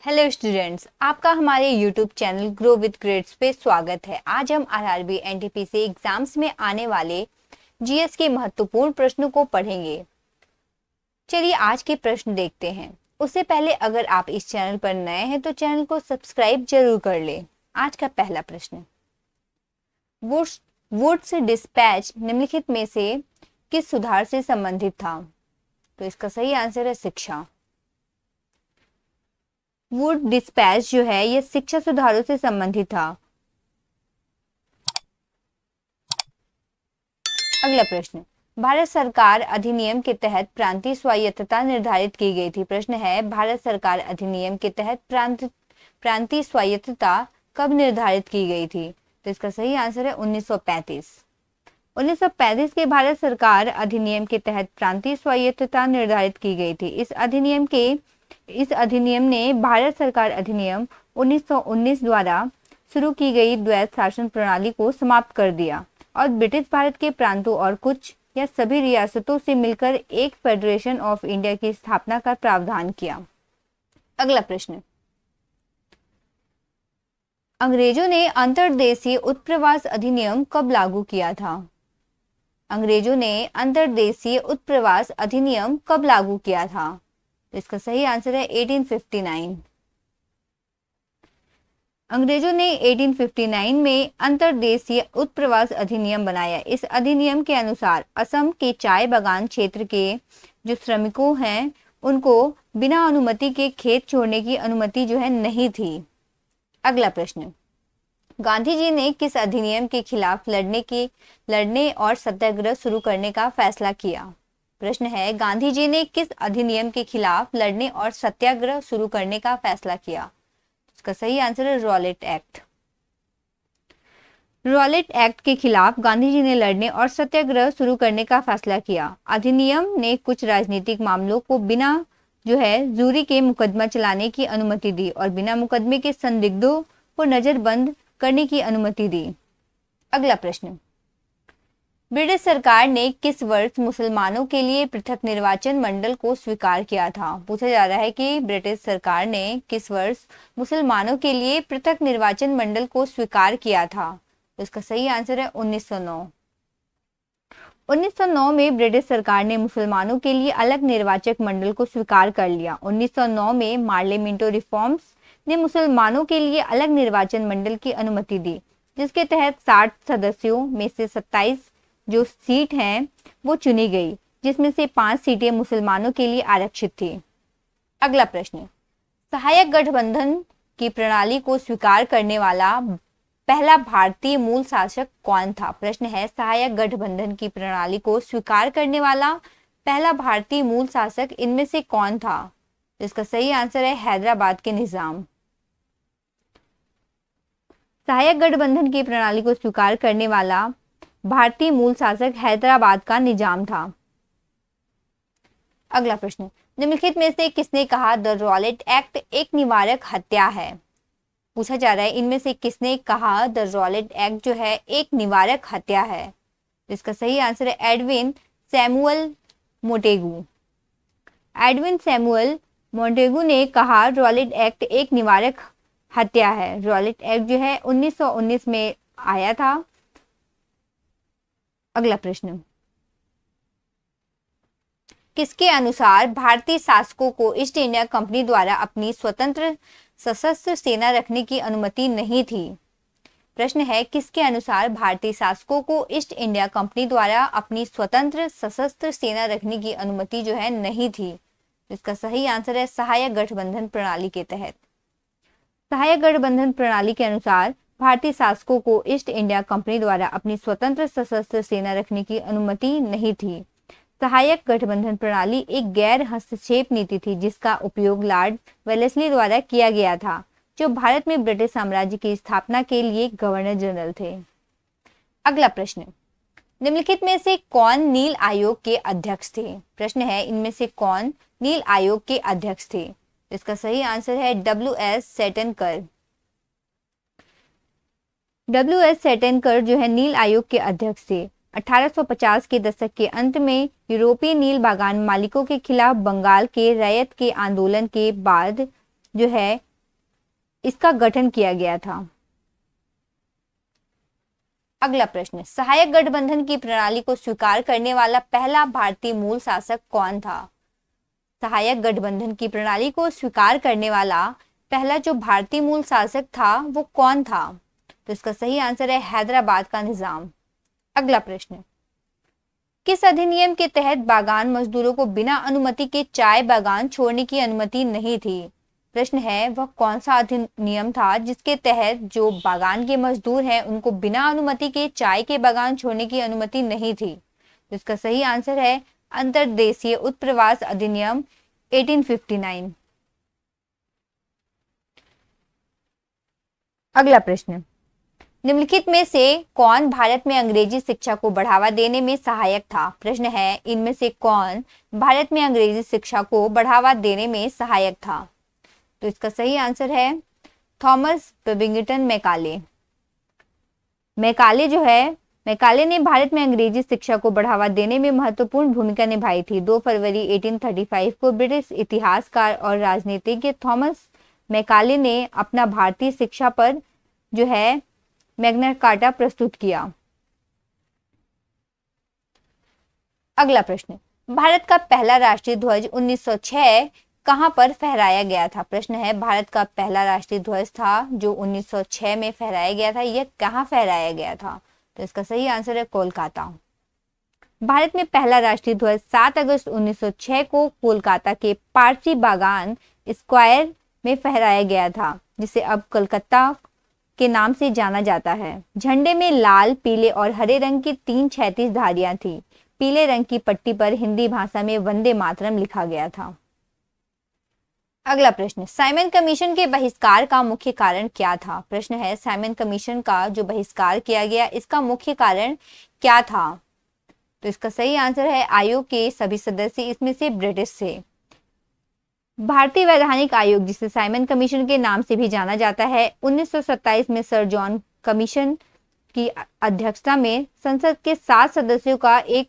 Hello students, आपका हमारे YouTube channel grow with grades पे स्वागत है। आज हम आरआरबी एनटीपीसी एग्जाम्स में आने वाले जीएस के महत्वपूर्ण प्रश्नों को पढ़ेंगे। चलिए आज के प्रश्न देखते हैं। उससे पहले अगर आप इस चैनल पर नए हैं तो चैनल को सब्सक्राइब जरूर कर लें। आज का पहला प्रश्न, वुड्स डिस्पैच निम्नलिखित में से किस सुधार से संबंधित था? तो इसका सही आंसर है शिक्षा। वुड डिस्पैच जो है यह शिक्षा सुधारों से संबंधित था। अगला प्रश्न, भारत सरकार अधिनियम के तहत प्रांतीय स्वायत्तता निर्धारित की गई थी। प्रश्न है, भारत सरकार अधिनियम के तहत प्रांतीय स्वायत्तता कब निर्धारित की गई थी? तो इसका सही आंसर है 1935। 1935 के भारत सरकार अधिनियम के तहत प्रांतीय स्वायत्तता निर्धारित की गई थी। इस अधिनियम ने भारत सरकार अधिनियम 1919 द्वारा शुरू की गई द्वैत शासन प्रणाली को समाप्त कर दिया और ब्रिटिश भारत के प्रांतों और कुछ या सभी रियासतों से मिलकर एक फेडरेशन ऑफ इंडिया की स्थापना का प्रावधान किया। अगला प्रश्न, अंग्रेजों ने अंतर्देशीय उत्प्रवास अधिनियम कब लागू किया था? अंग्रेजों ने अंतर्देशीय उत्प्रवास अधिनियम कब लागू किया था? तो इसका सही आंसर है 1859। अंग्रेजों ने 1859 में अंतर्देशीय उत्प्रवास अधिनियम बनाया। इस अधिनियम के अनुसार असम के चाय बागान क्षेत्र के जो श्रमिकों हैं उनको बिना अनुमति के खेत छोड़ने की अनुमति जो है नहीं थी। अगला प्रश्न, गांधी जी ने किस अधिनियम के खिलाफ लड़ने और सत्याग्रह शुरू करने का फैसला किया? प्रश्न है, गांधी जी ने किस अधिनियम के खिलाफ लड़ने और सत्याग्रह शुरू करने का फैसला किया? इसका सही आंसर है रॉलेट एक्ट। रॉलेट एक्ट के खिलाफ गांधी जी ने लड़ने और सत्याग्रह शुरू करने का फैसला किया। अधिनियम ने कुछ राजनीतिक मामलों को बिना जूरी के मुकदमा चलाने की अनुमति दी और बिना मुकदमे के संदिग्धों को नजरबंद करने की अनुमति दी। अगला प्रश्न, ब्रिटिश सरकार ने किस वर्ष मुसलमानों के लिए पृथक निर्वाचन मंडल को स्वीकार किया था? पूछा जा रहा है कि ब्रिटिश सरकार ने किस वर्ष मुसलमानों के लिए पृथक निर्वाचन मंडल को स्वीकार किया था? तो इसका सही आंसर है 1909। 1909 में ब्रिटिश सरकार ने मुसलमानों के लिए अलग निर्वाचक मंडल को स्वीकार कर लिया। 1909 में मार्लियामेंटो रिफॉर्म्स ने मुसलमानों के लिए अलग निर्वाचन मंडल की अनुमति दी, जिसके तहत 60 सदस्यों में से 27 जो सीट हैं वो चुनी गई, जिसमें से 5 सीटें मुसलमानों के लिए आरक्षित थी। अगला प्रश्न, सहायक गठबंधन की प्रणाली को स्वीकार करने वाला पहला भारतीय मूल शासक कौन था? प्रश्न है, सहायक गठबंधन की प्रणाली को स्वीकार करने वाला पहला भारतीय मूल शासक इनमें से कौन था? इसका सही आंसर है हैदराबाद के निजाम। सहायक गठबंधन की प्रणाली को स्वीकार करने वाला भारतीय मूल शासक हैदराबाद का निजाम था। अगला प्रश्न, निम्नलिखित में से किसने कहा द रॉलेट एक्ट एक निवारक हत्या है? पूछा जा रहा है इनमें से किसने कहा द रॉलेट एक्ट जो है एक निवारक हत्या है? इसका सही आंसर है Edwin Samuel Montagu. Edwin Samuel Montagu ने कहा रॉलेट एक्ट एक निवारक हत्या है। रॉलेट एक्ट जो है 1919 में आया था। अगला प्रश्न, किसके अनुसार भारतीय शासकों को ईस्ट इंडिया कंपनी द्वारा अपनी स्वतंत्र सशस्त्र सेना रखने की अनुमति नहीं थी? प्रश्न है, किसके अनुसार भारतीय शासकों को ईस्ट इंडिया कंपनी द्वारा अपनी स्वतंत्र सशस्त्र सेना रखने की अनुमति जो है नहीं थी? इसका सही आंसर है सहायक गठबंधन प्रणाली के तहत। सहायक गठबंधन प्रणाली के अनुसार भारतीय शासकों को ईस्ट इंडिया कंपनी द्वारा अपनी स्वतंत्र सशस्त्र सेना रखने की अनुमति नहीं थी। सहायक गठबंधन प्रणाली एक गैर हस्तक्षेप नीति थी जिसका उपयोग लॉर्ड वेलेस्ली द्वारा किया गया था, जो भारत में ब्रिटिश साम्राज्य की स्थापना के लिए गवर्नर जनरल थे। अगला प्रश्न, निम्नलिखित में से कौन नील आयोग के अध्यक्ष थे? प्रश्न है, इनमें से कौन नील आयोग के अध्यक्ष थे? इसका सही आंसर है W.S. सेटनकर। W.S. सेटनकर जो है नील आयोग के अध्यक्ष थे। 1850 के दशक के अंत में यूरोपीय नील बागान मालिकों के खिलाफ बंगाल के रैयत के आंदोलन के बाद जो है इसका गठन किया गया था? अगला प्रश्न, सहायक गठबंधन की प्रणाली को स्वीकार करने वाला पहला भारतीय मूल शासक कौन था? सहायक गठबंधन की प्रणाली को स्वीकार करने वाला पहला जो भारतीय मूल शासक था वो कौन था? तो इसका सही आंसर है हैदराबाद का निजाम। अगला प्रश्न, किस अधिनियम के तहत बागान मजदूरों को बिना अनुमति के चाय बागान छोड़ने की अनुमति नहीं थी? प्रश्न है वह कौन सा अधिनियम था जिसके तहत जो बागान के मजदूर हैं उनको बिना अनुमति के चाय के बागान छोड़ने की अनुमति नहीं थी? तो इसका सही आंसर है अंतर्देशीय उत्प्रवास अधिनियम 1859। अगला प्रश्न, निम्नलिखित में से कौन भारत में अंग्रेजी शिक्षा को बढ़ावा देने में सहायक था? प्रश्न है इनमें से कौन भारत में अंग्रेजी शिक्षा को बढ़ावा देने में सहायक था? तो इसका सही आंसर है थॉमस बेबिंगटन मैकाले। मैकाले ने भारत में अंग्रेजी शिक्षा को बढ़ावा देने में महत्वपूर्ण भूमिका निभाई थी। 2 फरवरी 1835 को ब्रिटिश इतिहासकार और राजनीतिज्ञ थॉमस मैकाले ने अपना भारतीय शिक्षा पर मैग्ना कार्टा प्रस्तुत किया। अगला प्रश्न, भारत का पहला राष्ट्रीय ध्वज 1906 कहां पर फहराया गया था? प्रश्न है भारत का पहला राष्ट्रीय ध्वज था जो 1906 में फहराया गया था, यह कहां फहराया गया था? तो इसका सही आंसर है कोलकाता। भारत में पहला राष्ट्रीय ध्वज 7 अगस्त 1906 को कोलकाता के पारसी बागान स्क्वायर में फहराया गया था, जिसे अब कलकत्ता के नाम से जाना जाता है। झंडे में लाल, पीले और हरे रंग की 3 क्षैतिज धारियां थी। पीले रंग की पट्टी पर हिंदी भाषा में वंदे मातरम लिखा गया था। अगला प्रश्न, साइमन कमीशन के बहिष्कार का मुख्य कारण क्या था? प्रश्न है साइमन कमीशन का जो बहिष्कार किया गया इसका मुख्य कारण क्या था? तो इसका सही आंसर है आयोग के सभी सदस्य इसमें से ब्रिटिश थे। भारतीय वैधानिक आयोग, जिसे साइमन कमीशन के नाम से भी जाना जाता है, 1927 में सर जॉन कमीशन की अध्यक्षता में संसद के 7 सदस्यों का एक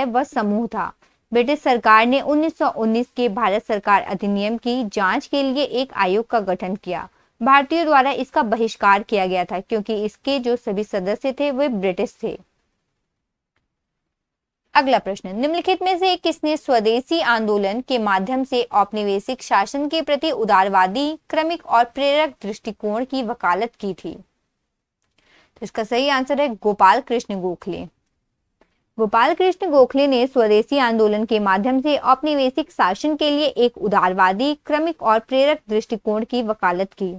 वह समूह था। ब्रिटिश सरकार ने 1919 के भारत सरकार अधिनियम की जांच के लिए एक आयोग का गठन किया। भारतीयों द्वारा इसका बहिष्कार किया गया था क्योंकि इसके जो सभी सदस्य थे वे ब्रिटिश थे। अगला प्रश्न, निम्नलिखित में से किसने स्वदेशी आंदोलन के माध्यम से औपनिवेशिक शासन के प्रति उदारवादी, क्रमिक और प्रेरक दृष्टिकोण की वकालत की थी? तो इसका सही आंसर है गोपाल कृष्ण गोखले। गोपाल कृष्ण गोखले ने स्वदेशी आंदोलन के माध्यम से औपनिवेशिक शासन के लिए एक उदारवादी, क्रमिक और प्रेरक दृष्टिकोण की वकालत की।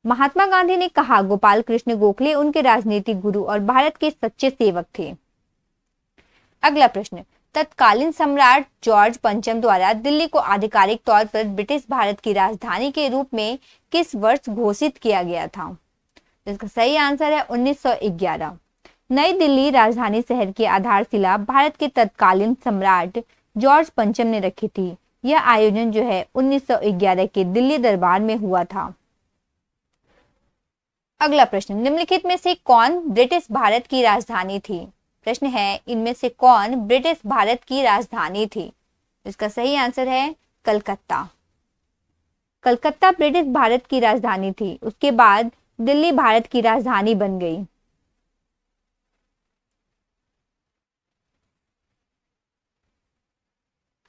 महात्मा गांधी ने कहा गोपाल कृष्ण गोखले उनके राजनीतिक गुरु और भारत के सच्चे सेवक थे। अगला प्रश्न, तत्कालीन सम्राट जॉर्ज पंचम द्वारा दिल्ली को आधिकारिक तौर पर ब्रिटिश भारत की राजधानी के रूप में किस वर्ष घोषित किया गया था? इसका सही आंसर है 1911। नई दिल्ली राजधानी शहर की आधारशिला भारत के तत्कालीन सम्राट जॉर्ज पंचम ने रखी थी। यह आयोजन 1911 के दिल्ली दरबार में हुआ था। अगला प्रश्न, निम्नलिखित में से कौन ब्रिटिश भारत की राजधानी थी? प्रश्न है इनमें से कौन ब्रिटिश भारत की राजधानी थी? इसका सही आंसर है कलकत्ता। कलकत्ता ब्रिटिश भारत की राजधानी थी। उसके बाद दिल्ली भारत की राजधानी बन गई।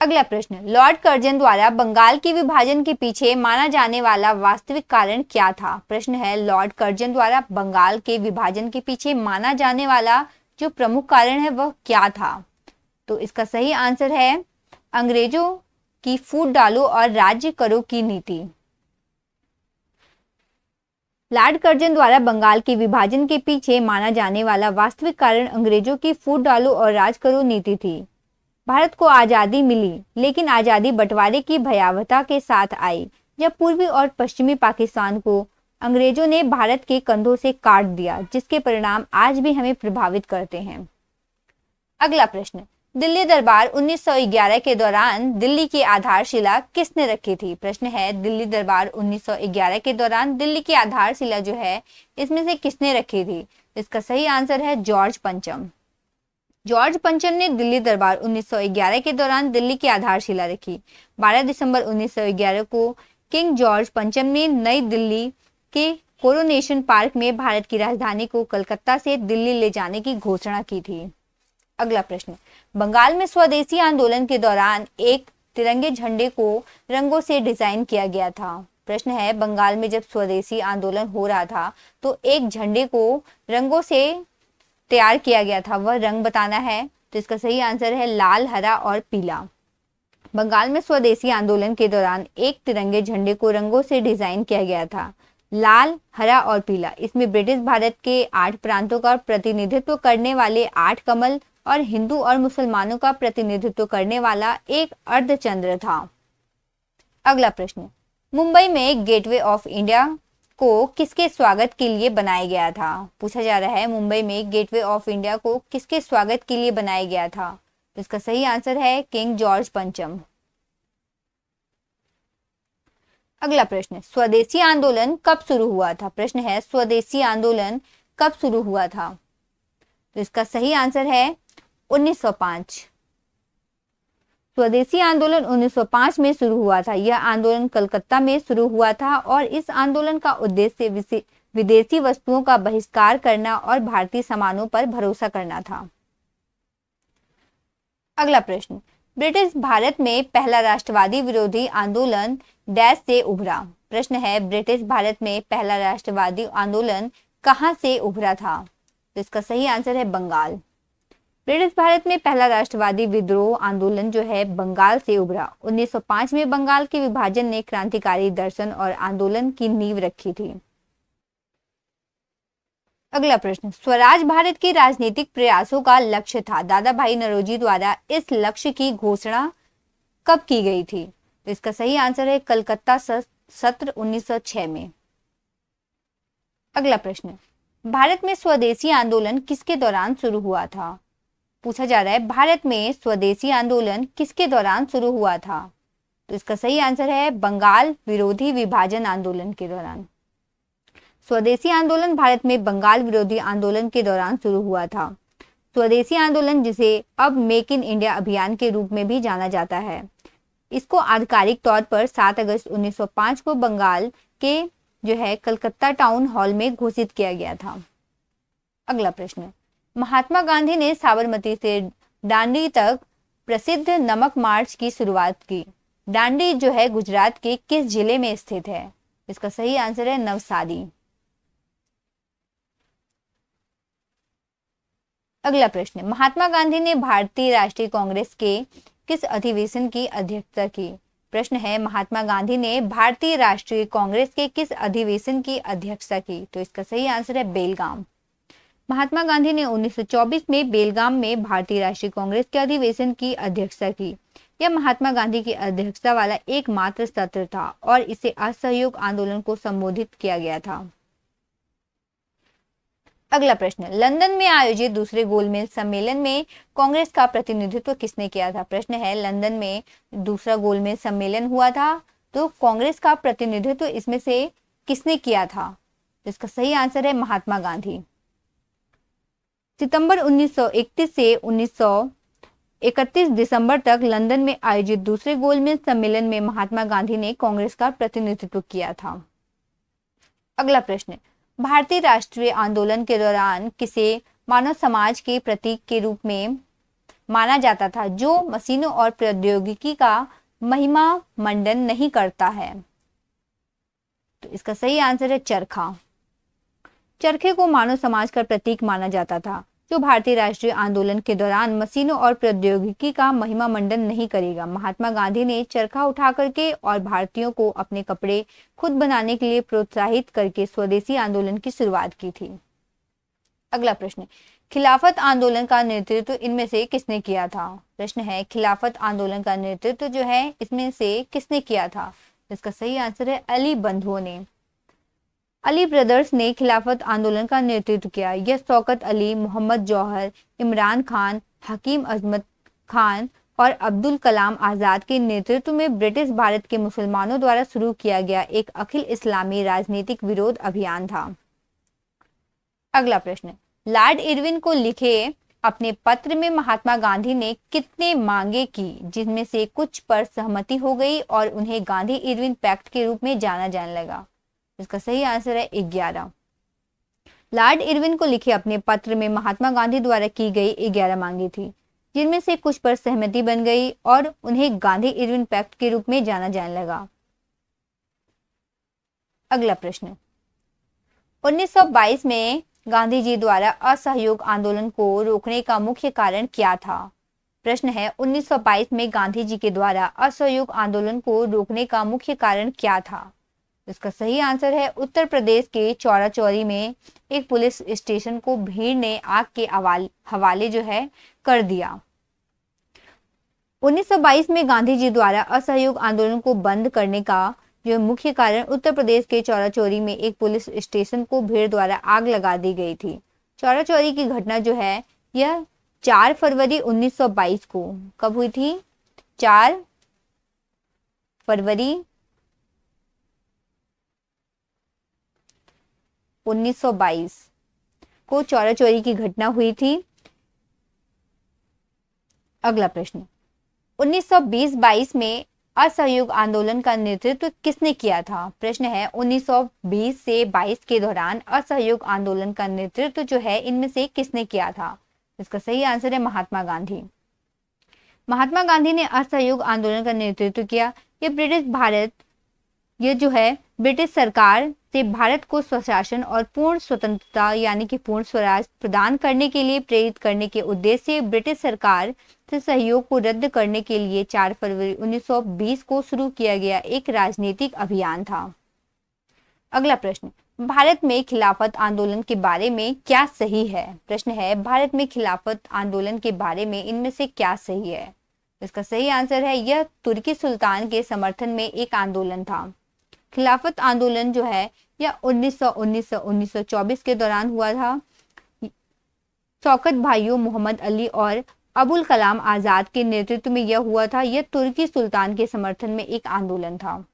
अगला प्रश्न, लॉर्ड कर्जन द्वारा बंगाल के विभाजन के पीछे माना जाने वाला वास्तविक कारण क्या था? प्रश्न है लॉर्ड कर्जन द्वारा बंगाल के विभाजन के पीछे माना जाने वाला जो प्रमुख कारण है वह क्या था? तो इसका सही आंसर है अंग्रेजों की फूट डालो और राज्य करो की नीति। लॉर्ड कर्जन द्वारा बंगाल के विभाजन के पीछे माना जाने वाला वास्तविक कारण अंग्रेजों की फूट डालो और राज करो नीति थी। भारत को आजादी मिली, लेकिन आजादी बंटवारे की भयावहता के साथ आई, जब पूर्वी और पश्चिमी पाकिस्तान को अंग्रेजों ने भारत के कंधों से काट दिया, जिसके परिणाम आज भी हमें प्रभावित करते हैं। अगला प्रश्न, दिल्ली दरबार 1911 के दौरान दिल्ली की आधारशिला किसने रखी थी? प्रश्न है दिल्ली दरबार 1911 के दौरान दिल्ली की आधारशिला इसमें से किसने रखी थी? इसका सही आंसर है जॉर्ज पंचम। जॉर्ज पंचम ने दिल्ली दरबार 1911 के दौरान दिल्ली की आधारशिला रखी। 12 दिसंबर 1911 को किंग जॉर्ज पंचम ने नई दिल्ली के कोरोनेशन पार्क में भारत की राजधानी को कलकत्ता से दिल्ली ले जाने की घोषणा की थी। अगला प्रश्न, बंगाल में स्वदेशी आंदोलन के दौरान एक तिरंगे झंडे को रंगों से डिजाइन किया गया था। प्रश्न है, बंगाल में जब स्वदेशी आंदोलन हो रहा था तो एक झंडे को रंगों से तैयार किया गया था, वह रंग बताना है। तो इसका सही आंसर है लाल, हरा और पीला। बंगाल में स्वदेशी आंदोलन के दौरान एक तिरंगे झंडे को रंगों से डिजाइन किया गया था, लाल, हरा और पीला। इसमें ब्रिटिश भारत के 8 प्रांतों का प्रतिनिधित्व करने वाले 8 कमल और हिंदू और मुसलमानों का प्रतिनिधित्व करने वाला एक अर्धचंद्र था। अगला प्रश्न, मुंबई में गेटवे ऑफ इंडिया को किसके स्वागत के लिए बनाया गया था? पूछा जा रहा है, मुंबई में गेटवे ऑफ इंडिया को किसके स्वागत के लिए बनाया गया था? तो इसका सही आंसर है किंग जॉर्ज पंचम। अगला प्रश्न, स्वदेशी आंदोलन कब शुरू हुआ था? प्रश्न है, स्वदेशी आंदोलन कब शुरू हुआ था? तो इसका सही आंसर है 1905। स्वदेशी आंदोलन 1905 में शुरू हुआ था। यह आंदोलन कलकत्ता में शुरू हुआ था और इस आंदोलन का उद्देश्य विदेशी वस्तुओं का बहिष्कार करना और भारतीय सामानों पर भरोसा करना था। अगला प्रश्न, ब्रिटिश भारत में पहला राष्ट्रवादी विरोधी आंदोलन डैश से उभरा? प्रश्न है, ब्रिटिश भारत में पहला राष्ट्रवादी आंदोलन कहां से उभरा था? तो इसका सही आंसर है बंगाल। ब्रिटिश भारत में पहला राष्ट्रवादी विद्रोह आंदोलन जो है बंगाल से उभरा। 1905 में बंगाल के विभाजन ने क्रांतिकारी दर्शन और आंदोलन की नींव रखी थी। अगला प्रश्न, स्वराज भारत की राजनीतिक प्रयासों का लक्ष्य था। दादा भाई नौरोजी द्वारा इस लक्ष्य की घोषणा कब की गई थी? तो इसका सही आंसर है कलकत्ता सत्र 1906 में। अगला प्रश्न, भारत में स्वदेशी आंदोलन किसके दौरान शुरू हुआ था? पूछा जा रहा है, भारत में स्वदेशी आंदोलन किसके दौरान शुरू हुआ था? तो इसका सही आंसर है बंगाल विरोधी विभाजन आंदोलन के दौरान। स्वदेशी आंदोलन भारत में बंगाल विरोधी आंदोलन के दौरान शुरू हुआ था। स्वदेशी आंदोलन, जिसे अब मेक इन इंडिया अभियान के रूप में भी जाना जाता है, इसको आधिकारिक तौर पर 7 अगस्त 1905 को बंगाल के जो है कलकत्ता टाउन हॉल में घोषित किया गया था। अगला प्रश्न, महात्मा गांधी ने साबरमती से दांडी तक प्रसिद्ध नमक मार्च की शुरुआत की। दांडी जो है गुजरात के किस जिले में स्थित है? इसका सही आंसर है नवसारी। अगला प्रश्न, महात्मा गांधी ने भारतीय राष्ट्रीय कांग्रेस के किस अधिवेशन की अध्यक्षता की? प्रश्न है, महात्मा गांधी ने भारतीय राष्ट्रीय कांग्रेस के किस अधिवेशन की अध्यक्षता की? तो इसका सही आंसर है बेलगाम। महात्मा गांधी ने 1924 में बेलगाम में भारतीय राष्ट्रीय कांग्रेस के अधिवेशन की अध्यक्षता की। यह महात्मा गांधी की अध्यक्षता वाला एकमात्र सत्र था और इसे असहयोग आंदोलन को संबोधित किया गया था। अगला प्रश्न, लंदन में आयोजित दूसरे गोलमेज सम्मेलन में कांग्रेस का प्रतिनिधित्व किसने किया था? प्रश्न है, लंदन में दूसरा गोलमेज सम्मेलन हुआ था तो कांग्रेस का प्रतिनिधित्व इसमें से किसने किया था? इसका सही आंसर है महात्मा गांधी। सितंबर 1931 से 1931 दिसंबर तक लंदन में आयोजित दूसरे गोलमेज सम्मेलन में महात्मा गांधी ने कांग्रेस का प्रतिनिधित्व किया था। अगला प्रश्न, भारतीय राष्ट्रीय आंदोलन के दौरान किसे मानव समाज के प्रतीक के रूप में माना जाता था जो मशीनों और प्रौद्योगिकी का महिमा मंडन नहीं करता है? तो इसका सही आंसर है चरखा। चरखे को मानव समाज का प्रतीक माना जाता था जो भारतीय राष्ट्रीय आंदोलन के दौरान मशीनों और प्रौद्योगिकी का महिमा मंडन नहीं करेगा। महात्मा गांधी ने चरखा उठा करके और भारतीयों को अपने कपड़े खुद बनाने के लिए प्रोत्साहित करके स्वदेशी आंदोलन की शुरुआत की थी। अगला प्रश्न, खिलाफत आंदोलन का नेतृत्व इनमें से किसने किया था? प्रश्न है, खिलाफत आंदोलन का नेतृत्व जो है इसमें से किसने किया था? इसका सही आंसर है अली बंधुओं ने। अली ब्रदर्स ने खिलाफत आंदोलन का नेतृत्व किया। यह शौकत अली, मोहम्मद जौहर, इमरान खान, हकीम अजमत खान और अब्दुल कलाम आजाद के नेतृत्व में ब्रिटिश भारत के मुसलमानों द्वारा शुरू किया गया एक अखिल इस्लामी राजनीतिक विरोध अभियान था। अगला प्रश्न, लॉर्ड इरविन को लिखे अपने पत्र में महात्मा गांधी ने कितने मांगे की, जिनमें से कुछ पर सहमति हो गई और उन्हें गांधी इरविन पैक्ट के रूप में जाना जाने लगा? इसका सही आंसर है 11। लॉर्ड इरविन को लिखे अपने पत्र में महात्मा गांधी द्वारा की गई 11 मांगे थी, जिनमें से कुछ पर सहमति बन गई और उन्हें गांधी इरविन पैक्ट के रूप में जाना जाने लगा। अगला प्रश्न, 1922 में गांधी जी द्वारा असहयोग आंदोलन को रोकने का मुख्य कारण क्या था? प्रश्न है 1922 में गांधी जी के द्वारा असहयोग आंदोलन को रोकने का मुख्य कारण क्या था? इसका सही आंसर है उत्तर प्रदेश के चौरा चौरी में एक पुलिस स्टेशन को भीड़ ने आग के हवाले जो है कर दिया। 1922 में गांधी जी द्वारा असहयोग आंदोलन को बंद करने का जो मुख्य कारण उत्तर प्रदेश के चौरा चौरी में एक पुलिस स्टेशन को भीड़ द्वारा आग लगा दी गई थी। चौरा चौरी की घटना जो है यह 4 फरवरी 1922 को कब हुई थी? 4 फरवरी 1922 को चौरा चौरी की घटना हुई थी। अगला प्रश्न, 1920-22 में असहयोग आंदोलन का नेतृत्व किसने किया था? प्रश्न है 1920 से 22 के दौरान असहयोग आंदोलन का नेतृत्व जो है इनमें से किसने किया था? इसका सही आंसर है महात्मा गांधी। महात्मा गांधी ने असहयोग आंदोलन का नेतृत्व किया। ये जो है ब्रिटिश सरकार से भारत को स्वशासन और पूर्ण स्वतंत्रता यानी कि पूर्ण स्वराज प्रदान करने के लिए प्रेरित करने के उद्देश्य से ब्रिटिश सरकार से सहयोग को रद्द करने के लिए 4 फरवरी 1920 को शुरू किया गया एक राजनीतिक अभियान था। अगला प्रश्न, भारत में खिलाफत आंदोलन के बारे में क्या सही है? प्रश्न है भारत में खिलाफत आंदोलन के बारे में इनमें से क्या सही है? इसका सही आंसर है यह तुर्की सुल्तान के समर्थन में एक आंदोलन था। खिलाफत आंदोलन जो है यह 1919 से 1924 के दौरान हुआ था। शौकत भाइयों मोहम्मद अली और अबुल कलाम आजाद के नेतृत्व में यह हुआ था। यह तुर्की सुल्तान के समर्थन में एक आंदोलन था।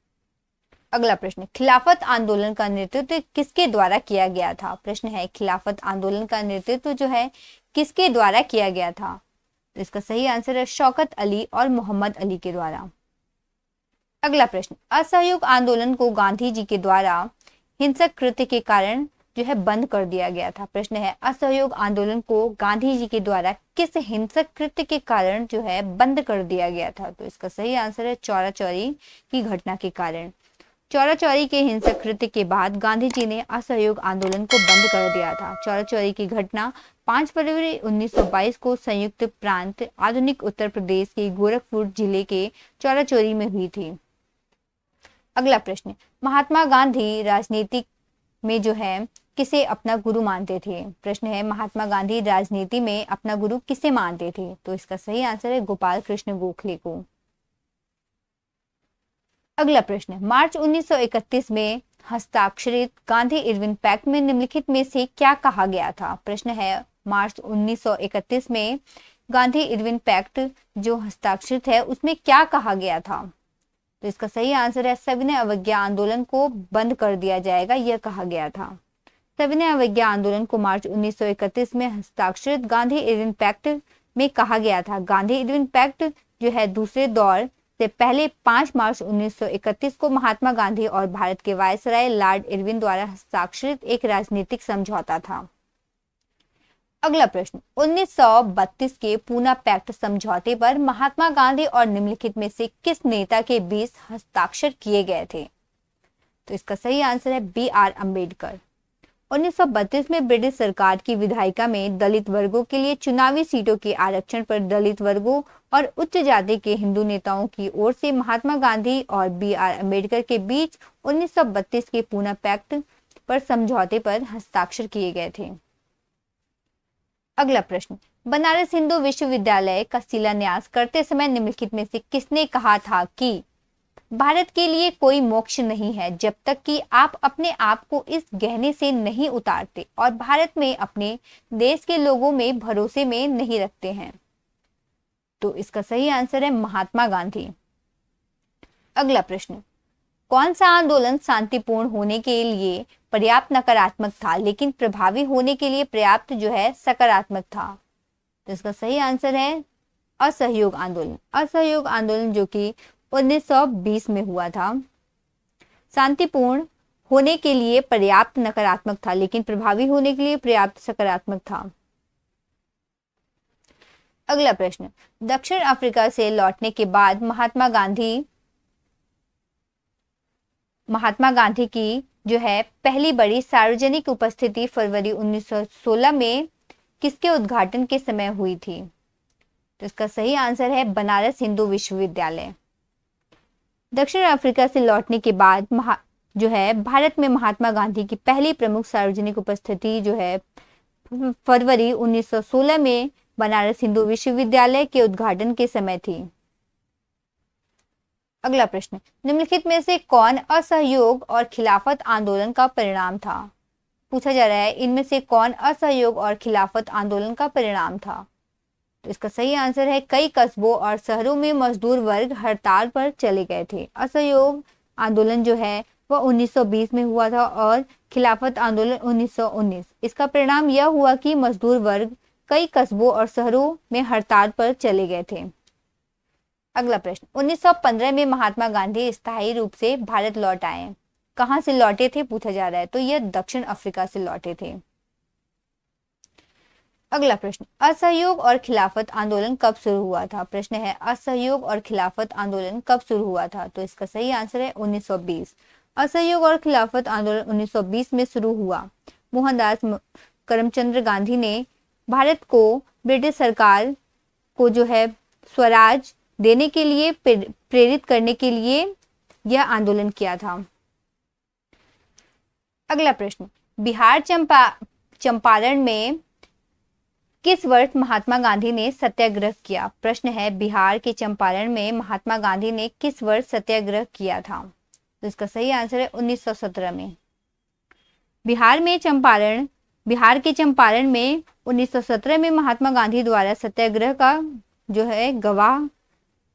अगला प्रश्न, खिलाफत आंदोलन का नेतृत्व किसके द्वारा किया गया था? प्रश्न है खिलाफत आंदोलन का नेतृत्व जो है किसके द्वारा किया गया था? इसका सही आंसर है शौकत अली और मोहम्मद अली के द्वारा। अगला प्रश्न, असहयोग आंदोलन को गांधी जी के द्वारा हिंसक कृत्य के कारण जो है बंद कर दिया गया था। प्रश्न है असहयोग आंदोलन को गांधी जी के द्वारा किस हिंसक कृत्य के कारण जो है बंद कर दिया गया था? तो इसका सही आंसर है चौरा चौरी की घटना के कारण। चौरा चौरी के हिंसक कृत्य के बाद गांधी जी ने असहयोग आंदोलन को बंद कर दिया था। चौरा चौरी की घटना 5 फरवरी 1922 को संयुक्त प्रांत आधुनिक उत्तर प्रदेश के गोरखपुर जिले के चौरा चौरी में हुई थी। अगला प्रश्न, महात्मा गांधी राजनीति में जो है किसे अपना गुरु मानते थे? प्रश्न है महात्मा गांधी राजनीति में अपना गुरु किसे मानते थे? तो इसका सही आंसर है गोपाल कृष्ण गोखले को। अगला प्रश्न, मार्च 1931 में हस्ताक्षरित गांधी इरविन पैक्ट में निम्नलिखित में से क्या कहा गया था? प्रश्न है मार्च 1931 में गांधी इरविन पैक्ट जो हस्ताक्षरित है उसमें क्या कहा गया था? तो इसका सही आंसर है सविनय अवज्ञा आंदोलन को बंद कर दिया जाएगा, यह कहा गया था। सविनय अवज्ञा आंदोलन को मार्च 1931 में हस्ताक्षरित गांधी इरविन पैक्ट में कहा गया था। गांधी इरविन पैक्ट जो है दूसरे दौर से पहले 5 मार्च 1931 को महात्मा गांधी और भारत के वायसराय लॉर्ड इरविन द्वारा हस्ताक्षरित एक राजनीतिक समझौता था। अगला प्रश्न, 1932 के पूना पैक्ट समझौते पर महात्मा गांधी और निम्नलिखित में से किस नेता के बीच हस्ताक्षर किए गए थे? तो इसका सही आंसर है BR अम्बेडकर। 1932 में ब्रिटिश सरकार की विधायिका में दलित वर्गों के लिए चुनावी सीटों के आरक्षण पर दलित वर्गों और उच्च जाति के हिंदू नेताओं की ओर से महात्मा गांधी और BR अम्बेडकर के बीच 1932 के पूना पैक्ट पर समझौते पर हस्ताक्षर किए गए थे। अगला प्रश्न, बनारस हिंदू विश्वविद्यालय का शिलान्यास करते समय निम्नलिखित में से किसने कहा था कि भारत के लिए कोई मोक्ष नहीं है जब तक कि आप अपने आप को इस गहने से नहीं उतारते और भारत में अपने देश के लोगों में भरोसे में नहीं रखते हैं? तो इसका सही आंसर है महात्मा गांधी। अगला प्रश्न, कौन सा आंदोलन शांतिपूर्ण होने के लिए पर्याप्त नकारात्मक था लेकिन प्रभावी होने के लिए पर्याप्त जो है सकारात्मक था? तो इसका सही आंसर है असहयोग आंदोलन। असहयोग आंदोलन जो कि 1920 में हुआ था, शांतिपूर्ण होने के लिए पर्याप्त नकारात्मक था, लेकिन प्रभावी होने के लिए पर्याप्त सकारात्मक था। अगला प्रश्न, दक्षिण अफ्रीका से लौटने के बाद महात्मा गांधी की जो है पहली बड़ी सार्वजनिक उपस्थिति फरवरी 1916 में किसके उद्घाटन के समय हुई थी? तो इसका सही आंसर है बनारस हिंदू विश्वविद्यालय। दक्षिण अफ्रीका से लौटने के बाद जो है भारत में महात्मा गांधी की पहली प्रमुख सार्वजनिक उपस्थिति जो है फरवरी 1916 में बनारस हिंदू विश्वविद्यालय के उद्घाटन के समय थी। अगला प्रश्न, निम्नलिखित में से कौन असहयोग और खिलाफत आंदोलन का परिणाम था? पूछा जा रहा है इनमें से कौन असहयोग और खिलाफत आंदोलन का परिणाम था? तो इसका सही आंसर है कई कस्बों और शहरों में मजदूर वर्ग हड़ताल पर चले गए थे। असहयोग आंदोलन जो है वह 1920 में हुआ था और खिलाफत आंदोलन 1919। इसका परिणाम यह हुआ कि मजदूर वर्ग कई कस्बों और शहरों में हड़ताल पर चले गए थे। अगला प्रश्न, 1915 में महात्मा गांधी स्थायी रूप से भारत लौट आए। कहां से लौटे थे पूछा जा रहा है, तो यह दक्षिण अफ्रीका से लौटे थे। अगला प्रश्न, असहयोग और खिलाफत आंदोलन कब शुरू हुआ था? प्रश्न है असहयोग और खिलाफत आंदोलन कब शुरू हुआ था? तो इसका सही आंसर है 1920। असहयोग और खिलाफत आंदोलन 1920 में शुरू हुआ। मोहनदास करमचंद गांधी ने भारत को ब्रिटिश सरकार को जो है स्वराज देने के लिए प्रेरित करने के लिए यह आंदोलन किया था। अगला प्रश्न, बिहार चंपारण में किस वर्ष महात्मा गांधी ने सत्याग्रह किया? प्रश्न है बिहार के चंपारण में महात्मा गांधी ने किस वर्ष सत्याग्रह किया था? तो इसका सही आंसर है 1917 में। बिहार के चंपारण में 1917 में महात्मा गांधी द्वारा सत्याग्रह का जो है गवाह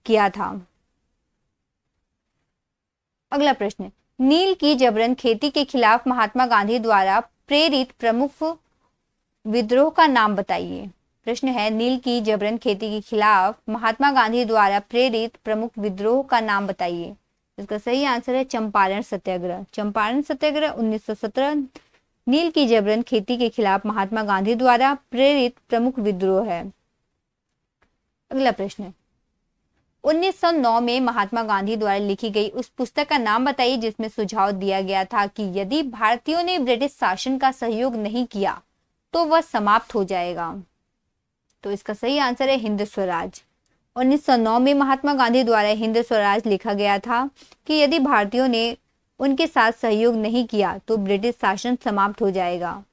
किया था। अगला प्रश्न, नील की जबरन खेती के खिलाफ महात्मा गांधी द्वारा प्रेरित प्रमुख विद्रोह का नाम बताइए। प्रश्न है नील की जबरन खेती के खिलाफ महात्मा गांधी द्वारा प्रेरित प्रमुख विद्रोह का नाम बताइए। इसका सही आंसर है चंपारण सत्याग्रह। चंपारण सत्याग्रह 1917 नील की जबरन खेती के खिलाफ महात्मा गांधी द्वारा प्रेरित प्रमुख विद्रोह है। अगला प्रश्न, 1909 में महात्मा गांधी द्वारा लिखी गई उस पुस्तक का नाम बताइए जिसमें सुझाव दिया गया था कि यदि भारतीयों ने ब्रिटिश शासन का सहयोग नहीं किया तो वह समाप्त हो जाएगा। तो इसका सही आंसर है हिंद स्वराज। 1909 में महात्मा गांधी द्वारा हिंद स्वराज लिखा गया था कि यदि भारतीयों ने उनके साथ सहयोग नहीं किया तो ब्रिटिश शासन समाप्त हो जाएगा।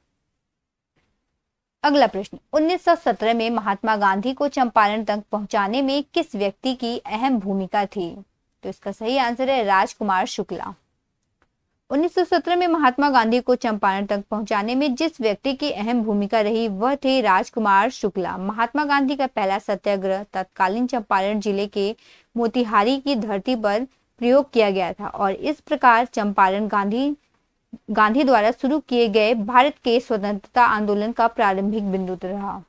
अगला प्रश्न, 1917 में महात्मा गांधी को चंपारण तक पहुंचाने में किस व्यक्ति की अहम भूमिका थी? तो इसका सही आंसर है राजकुमार शुक्ला। 1917 में महात्मा गांधी को चंपारण तक पहुंचाने में जिस व्यक्ति की अहम भूमिका रही वह थे राजकुमार शुक्ला। महात्मा गांधी का पहला सत्याग्रह तत्कालीन चंपारण जिले के मोतिहारी की धरती पर प्रयोग किया गया था और इस प्रकार चंपारण गांधी द्वारा शुरू किए गए भारत के स्वतंत्रता आंदोलन का प्रारंभिक बिंदु रहा।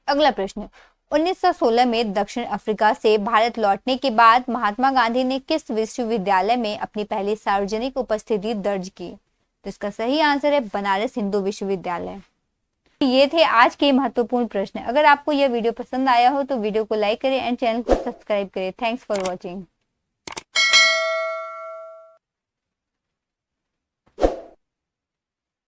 अगला प्रश्न, 1916 में दक्षिण अफ्रीका से भारत लौटने के बाद महात्मा गांधी ने किस विश्वविद्यालय में अपनी पहली सार्वजनिक उपस्थिति दर्ज की? तो इसका सही आंसर है बनारस हिंदू विश्वविद्यालय। ये थे आज के महत्वपूर्ण प्रश्न। अगर आपको यह वीडियो पसंद आया हो तो वीडियो को लाइक करें एंड चैनल को सब्सक्राइब करें। Thanks for watching.